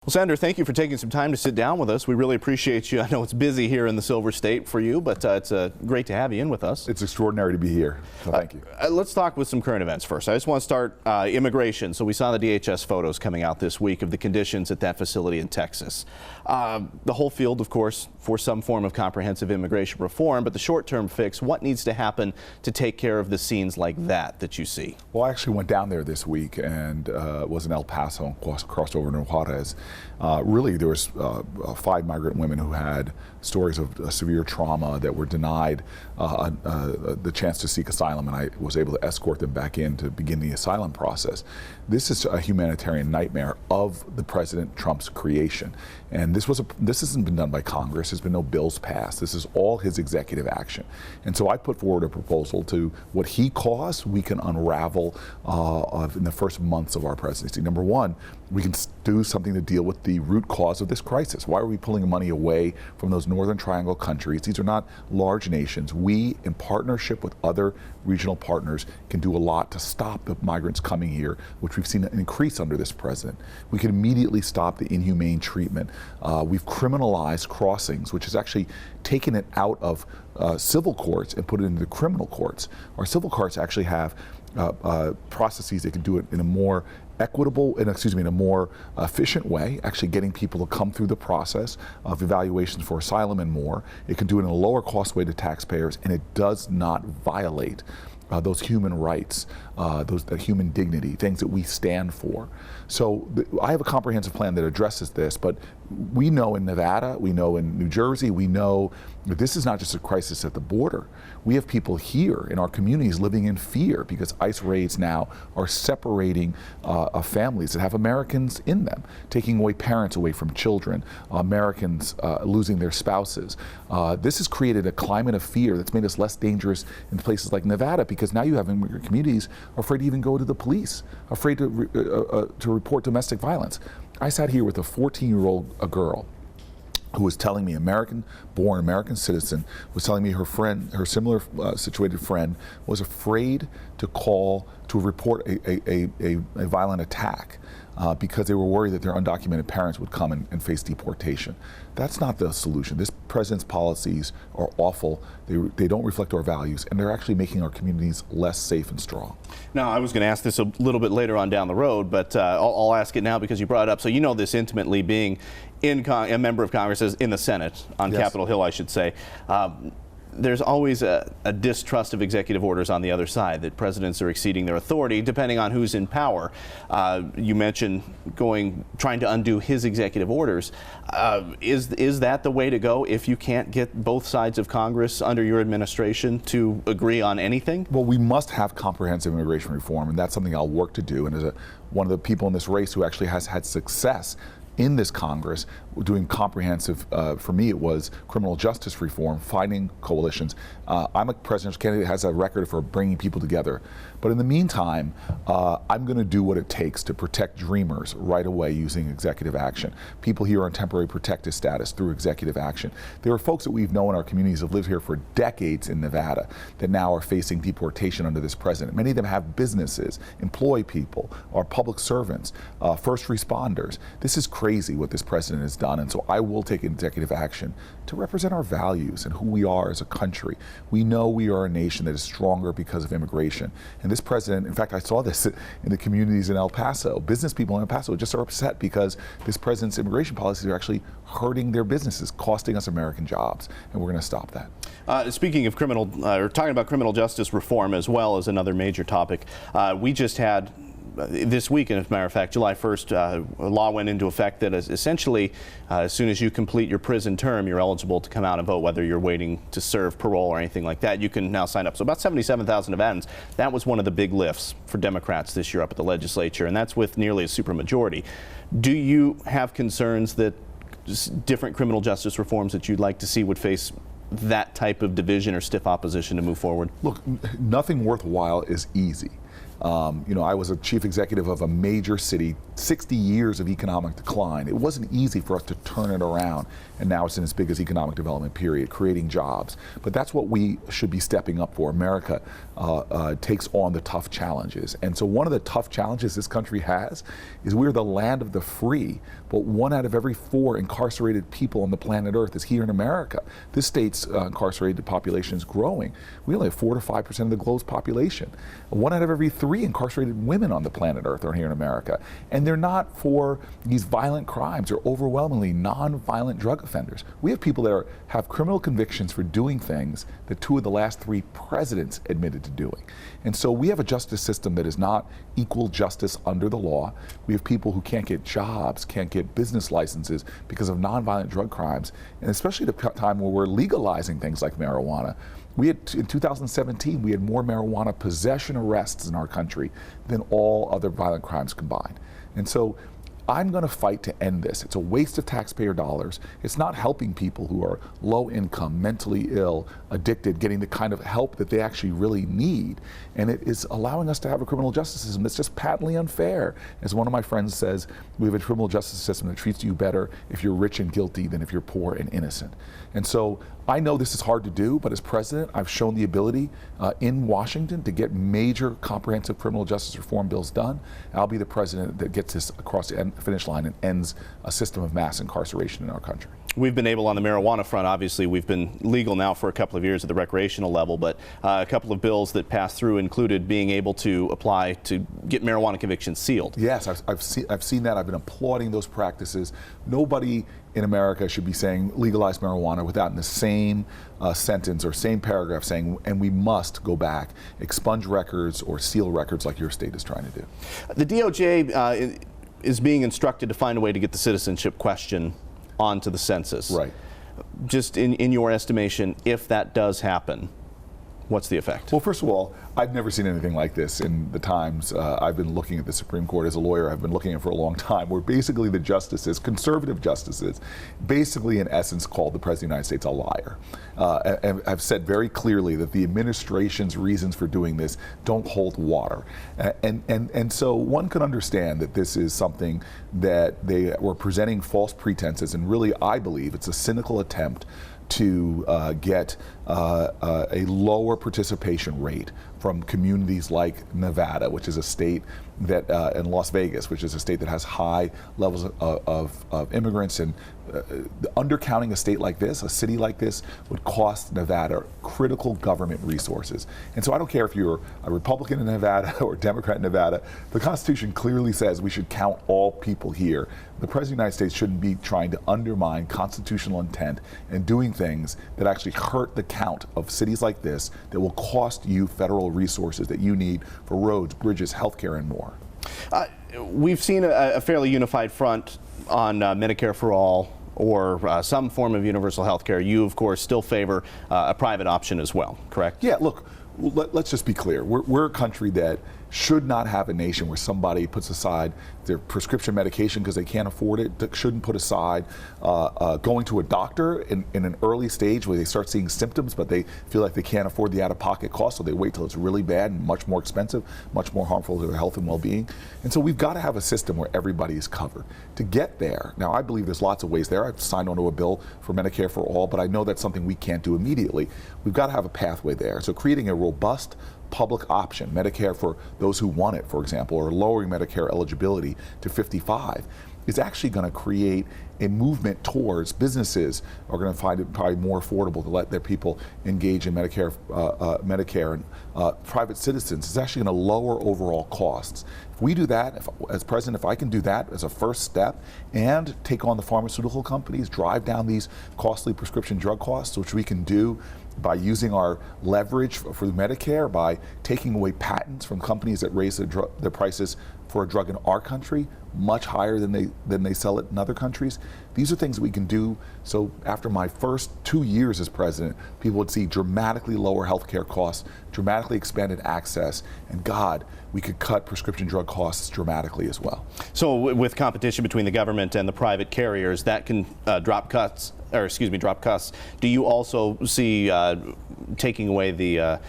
Well, Senator, thank you for taking some time to sit down with us. We really appreciate you. I know it's busy here in the Silver State for you, but it's great to have you in with us. It's extraordinary to be here, so thank you. Let's talk with some current events first. I just want to start immigration. So we saw the DHS photos coming out this week of the conditions at that facility in Texas. The whole field, of course, for some form of comprehensive immigration reform, but the short-term fix, what needs to happen to take care of the scenes like that you see? Well, I actually went down there this week and was in El Paso and crossed over to Juarez. Really, there was 5 migrant women who had stories of severe trauma that were denied the chance to seek asylum, and I was able to escort them back in to begin the asylum process. This is a humanitarian nightmare of the President Trump's creation, and this hasn't been done by Congress. There's been no bills passed. This is all his executive action, and so I put forward a proposal to what he caused we can unravel in the first months of our presidency. Number one, we can do something to deal with the root cause of this crisis. Why are we pulling money away from those Northern Triangle countries? These are not large nations. We, in partnership with other regional partners, can do a lot to stop the migrants coming here, which we've seen an increase under this president. We can immediately stop the inhumane treatment. We've criminalized crossings, which has actually taken it out of civil courts and put it into the criminal courts. Our civil courts actually have processes that can do it in a more equitable, in a more efficient way, actually getting people to come through the process of evaluations for asylum and more. It can do it in a lower cost way to taxpayers, and it does not violate those human rights, that human dignity, things that we stand for. So I have a comprehensive plan that addresses this, but we know in Nevada, we know in New Jersey, we know that this is not just a crisis at the border. We have people here in our communities living in fear because ICE raids now are separating families that have Americans in them, taking away parents away from children, Americans losing their spouses. This has created a climate of fear that's made us less dangerous in places like Nevada, because now you have immigrant communities afraid to even go to the police, afraid to report domestic violence. I sat here with a 14-year-old girl who was telling me, American-born, American citizen, was telling me her friend, her similar situated friend, was afraid to call to report a violent attack because they were worried that their undocumented parents would come and face deportation. That's not the solution. This president's policies are awful. They don't reflect our values, and they're actually making our communities less safe and strong. Now, I was going to ask this a little bit later on down the road, but I'll ask it now because you brought it up. So you know this intimately, being a member of Congress, in the Senate, on Yes. Capitol Hill, I should say. There's always a distrust of executive orders on the other side, that presidents are exceeding their authority depending on who's in power. You mentioned trying to undo his executive orders. Is that the way to go if you can't get both sides of Congress under your administration to agree on anything? Well, we must have comprehensive immigration reform, and that's something I'll work to do. And as one of the people in this race who actually has had success in this Congress doing comprehensive, for me it was criminal justice reform, finding coalitions. I'm a presidential candidate that has a record for bringing people together. But in the meantime, I'm going to do what it takes to protect dreamers right away using executive action. People here on temporary protected status through executive action. There are folks that we've known in our communities have lived here for decades in Nevada that now are facing deportation under this president. Many of them have businesses, employ people, are public servants, first responders. This is crazy what this president has done, and so I will take executive action to represent our values and who we are as a country. We know we are a nation that is stronger because of immigration. And this president, in fact, I saw this in the communities in El Paso. Business people in El Paso just are upset because this president's immigration policies are actually hurting their businesses, costing us American jobs, and we're going to stop that. Speaking of talking about criminal justice reform as well as another major topic, we just had this week, and as a matter of fact, July 1st, a law went into effect that is essentially, as soon as you complete your prison term, you're eligible to come out and vote, whether you're waiting to serve parole or anything like that. You can now sign up. So about 77,000 Nevadans. That was one of the big lifts for Democrats this year up at the legislature, and that's with nearly a supermajority. Do you have concerns that different criminal justice reforms that you'd like to see would face that type of division or stiff opposition to move forward? Look, nothing worthwhile is easy. You know, I was a chief executive of a major city, 60 years of economic decline. It wasn't easy for us to turn it around, and now it's in its biggest economic development period, creating jobs. But that's what we should be stepping up for. America takes on the tough challenges. And so one of the tough challenges this country has is we're the land of the free, but 1 out of every 4 incarcerated people on the planet Earth is here in America. This state's incarcerated population is growing. We only have 4 to 5% of the globe's population. 1 out of every 3 incarcerated women on the planet Earth are here in America. And they're not for these violent crimes. They're overwhelmingly non-violent drug offenders. We have people that have criminal convictions for doing things that 2 of the last 3 presidents admitted to doing. And so we have a justice system that is not equal justice under the law. We have people who can't get jobs, can't get business licenses because of nonviolent drug crimes, and especially at a time where we're legalizing things like marijuana. We had, in 2017, we had more marijuana possession arrests in our country than all other violent crimes combined. And so I'm going to fight to end this. It's a waste of taxpayer dollars. It's not helping people who are low income, mentally ill, addicted, getting the kind of help that they actually really need. And it is allowing us to have a criminal justice system that's just patently unfair. As one of my friends says, we have a criminal justice system that treats you better if you're rich and guilty than if you're poor and innocent. And so I know this is hard to do, but as president, I've shown the ability in Washington to get major comprehensive criminal justice reform bills done. I'll be the president that gets this across the finish line and ends a system of mass incarceration in our country. We've been able on the marijuana front, obviously we've been legal now for a couple of years at the recreational level, but a couple of bills that passed through included being able to apply to get marijuana convictions sealed. Yes, I've seen that. I've been applauding those practices. Nobody in America should be saying legalize marijuana without in the same sentence or same paragraph saying, and we must go back, expunge records or seal records like your state is trying to do. The DOJ is being instructed to find a way to get the citizenship question onto the census. Right. Just in your estimation, if that does happen, what's the effect? Well, first of all, I've never seen anything like this in the times I've been looking at the Supreme Court as a lawyer. I've been looking at it for a long time, where basically the justices, conservative justices, basically in essence called the President of the United States a liar. And I've said very clearly that the administration's reasons for doing this don't hold water. And so one can understand that this is something that they were presenting false pretenses, and really I believe it's a cynical attempt to get a lower participation rate from communities like Nevada, which is a state that, and Las Vegas, which is a state that has high levels of immigrants. And undercounting a state like this, a city like this, would cost Nevada critical government resources. And so I don't care if you're a Republican in Nevada or a Democrat in Nevada, the Constitution clearly says we should count all people here. The President of the United States shouldn't be trying to undermine constitutional intent and doing things that actually hurt the count of cities like this that will cost you federal resources that you need for roads, bridges, healthcare, and more. We've seen a fairly unified front on Medicare for all, or some form of universal health care. You, of course, still favor a private option as well, correct? Yeah, look, let's just be clear. We're a country that should not have a nation where somebody puts aside their prescription medication because they can't afford it, that shouldn't put aside going to a doctor in an early stage where they start seeing symptoms but they feel like they can't afford the out-of-pocket cost, so they wait till it's really bad and much more expensive, much more harmful to their health and well-being. And so we've got to have a system where everybody is covered. To get there, now I believe there's lots of ways there. I've signed onto a bill for Medicare for all, but I know that's something we can't do immediately. We've got to have a pathway there. So creating a robust public option, Medicare for those who want it, for example, or lowering Medicare eligibility to 55, is actually going to create a movement towards businesses are going to find it probably more affordable to let their people engage in Medicare, and private citizens. It's actually going to lower overall costs. If we do that, as president, if I can do that as a first step and take on the pharmaceutical companies, drive down these costly prescription drug costs, which we can do by using our leverage for Medicare, by taking away patents from companies that raise their prices for a drug in our country much higher than they sell it in other countries. These are things we can do. So after my first 2 years as president, people would see dramatically lower healthcare costs, dramatically expanded access, and God, we could cut prescription drug costs dramatically as well. So with competition between the government and the private carriers, that can drop costs. Do you also see taking away the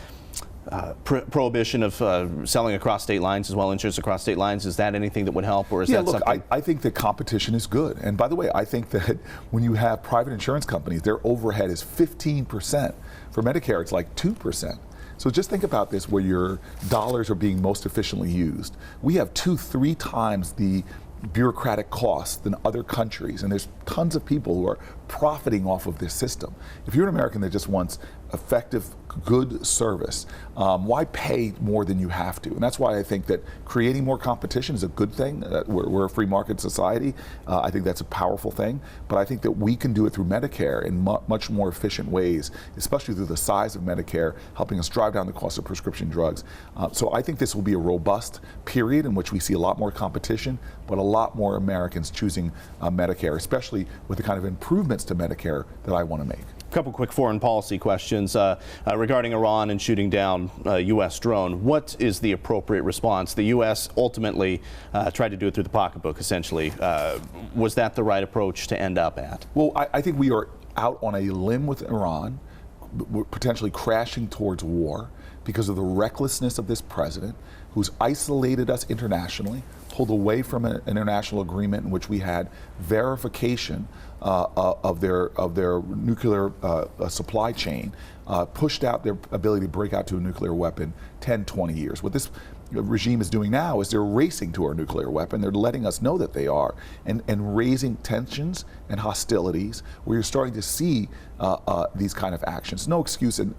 prohibition of selling across state lines as well, insurance across state lines, is that anything that would help, or is that something? I think that competition is good. And by the way, I think that when you have private insurance companies, their overhead is 15%. For Medicare, it's like 2%. So just think about this, where your dollars are being most efficiently used. We have 2-3 times the bureaucratic costs than other countries, and there's tons of people who are profiting off of this system. If you're an American that just wants effective, good service, why pay more than you have to? And that's why I think that creating more competition is a good thing. We're a free market society. I think that's a powerful thing. But I think that we can do it through Medicare in much more efficient ways, especially through the size of Medicare, helping us drive down the cost of prescription drugs. So I think this will be a robust period in which we see a lot more competition, but a lot more Americans choosing Medicare, especially with the kind of improvements to Medicare that I want to make. A couple quick foreign policy questions regarding Iran and shooting down a U.S. drone. What is the appropriate response? The U.S. ultimately tried to do it through the pocketbook, essentially. Was that the right approach to end up at? Well, I think we are out on a limb with Iran. We're potentially crashing towards war because of the recklessness of this president, who's isolated us internationally, pulled away from an international agreement in which we had verification of their nuclear supply chain, pushed out their ability to break out to a nuclear weapon 10, 20 years. What this regime is doing now is they're racing to our nuclear weapon. They're letting us know that they are, and raising tensions and hostilities where you're starting to see these kind of actions. No excuse, and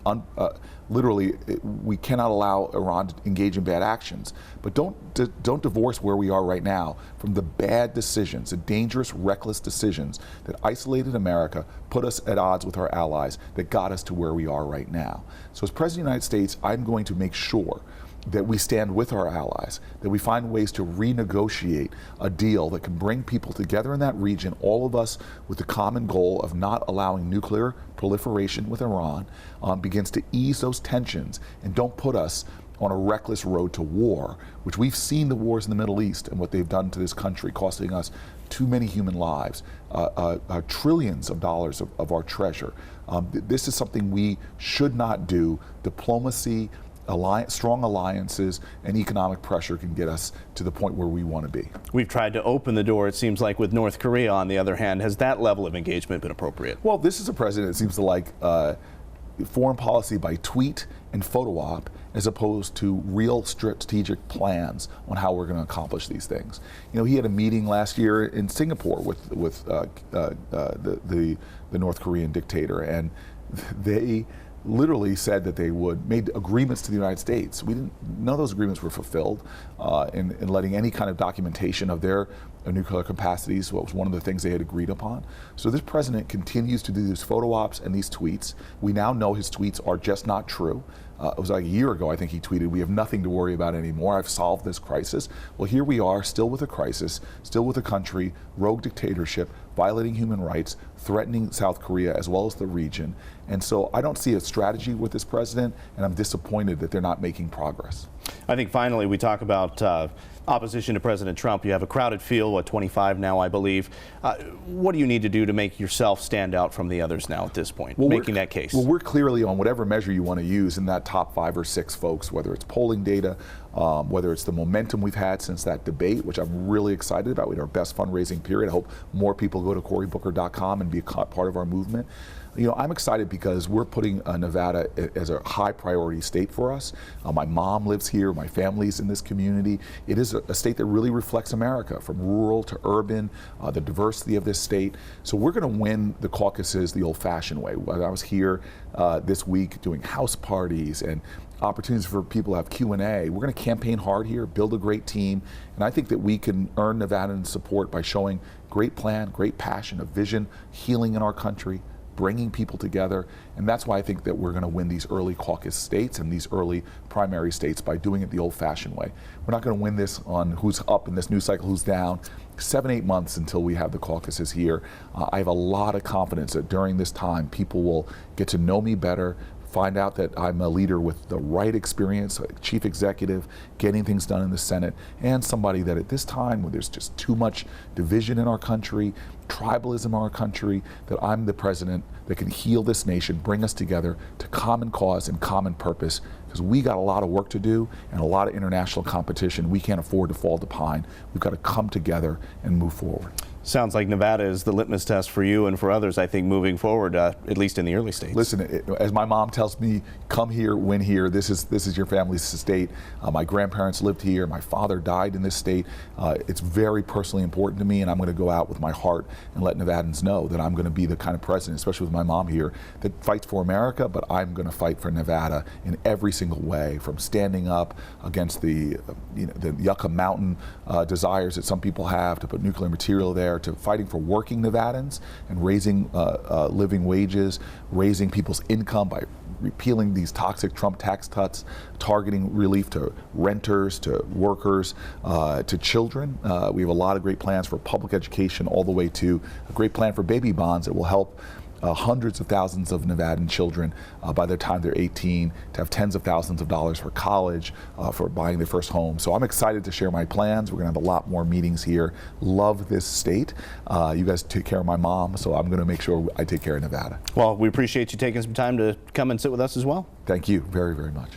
literally, we cannot allow Iran to engage in bad actions. But don't divorce where we are right now from the bad decisions, the dangerous, reckless decisions that isolated America, put us at odds with our allies, that got us to where we are right now. So as President of the United States, I'm going to make sure that we stand with our allies, that we find ways to renegotiate a deal that can bring people together in that region, all of us with the common goal of not allowing nuclear proliferation with Iran, begins to ease those tensions and don't put us on a reckless road to war, which we've seen the wars in the Middle East and what they've done to this country, costing us too many human lives, trillions of dollars of our treasure. This is something we should not do. Diplomacy, strong alliances, and economic pressure can get us to the point where we want to be. We've tried to open the door, it seems like, with North Korea. On the other hand, has that level of engagement been appropriate? Well, this is a president that seems to like foreign policy by tweet and photo op, as opposed to real strategic plans on how we're going to accomplish these things. You know, he had a meeting last year in Singapore with the North Korean dictator, and they literally said that they made agreements to the United States. None of those agreements were fulfilled in letting any kind of documentation of their nuclear capacities. What was one of the things they had agreed upon. So this president continues to do these photo ops and these tweets. We now know his tweets are just not true. It was like a year ago, I think he tweeted, "We have nothing to worry about anymore. I've solved this crisis." Well, here we are, still with a crisis, still with a country, rogue dictatorship, violating human rights, threatening South Korea as well as the region. And so I don't see a strategy with this president, and I'm disappointed that they're not making progress. I think finally we talk about opposition to President Trump. You have a crowded field, 25 now, I believe. What do you need to do to make yourself stand out from the others now at this point, making that case? Well, we're clearly on whatever measure you want to use in that top 5 or 6 folks, whether it's polling data, whether it's the momentum we've had since that debate, which I'm really excited about. We had our best fundraising period. I hope more people go to CoryBooker.com and be a part of our movement. You know, I'm excited because we're putting Nevada as a high priority state for us. My mom lives here, my family's in this community. It is a state that really reflects America, from rural to urban, the diversity of this state. So we're going to win the caucuses the old-fashioned way. I was here this week doing house parties and opportunities for people to have Q&A. We're going to campaign hard here, build a great team, and I think that we can earn Nevadans' support by showing great plan, great passion, a vision, healing in our country, bringing people together, and that's why I think that we're going to win these early caucus states and these early primary states by doing it the old-fashioned way. We're not going to win this on who's up in this news cycle, who's down. 7-8 months until we have the caucuses here. I have a lot of confidence that during this time people will get to know me better, find out that I'm a leader with the right experience, a chief executive, getting things done in the Senate, and somebody that at this time when there's just too much division in our country, tribalism in our country, that I'm the president that can heal this nation, bring us together to common cause and common purpose, because we got a lot of work to do and a lot of international competition. We can't afford to fall behind. We've got to come together and move forward. Sounds like Nevada is the litmus test for you and for others, I think, moving forward, at least in the early stages. Listen, as my mom tells me, come here, win here. This is your family's state. My grandparents lived here. My father died in this state. It's very personally important to me, and I'm going to go out with my heart and let Nevadans know that I'm going to be the kind of president, especially with my mom here, that fights for America, but I'm going to fight for Nevada in every single way, from standing up against the Yucca Mountain desires that some people have to put nuclear material there, to fighting for working Nevadans and raising living wages, raising people's income by repealing these toxic Trump tax cuts, targeting relief to renters, to workers, to children. We have a lot of great plans for public education, all the way to a great plan for baby bonds that will help hundreds of thousands of Nevadan children by the time they're 18 to have tens of thousands of dollars for college, for buying their first home. So I'm excited to share my plans. We're going to have a lot more meetings here. Love this state. You guys take care of my mom, so I'm going to make sure I take care of Nevada. Well, we appreciate you taking some time to come and sit with us as well. Thank you very, very much.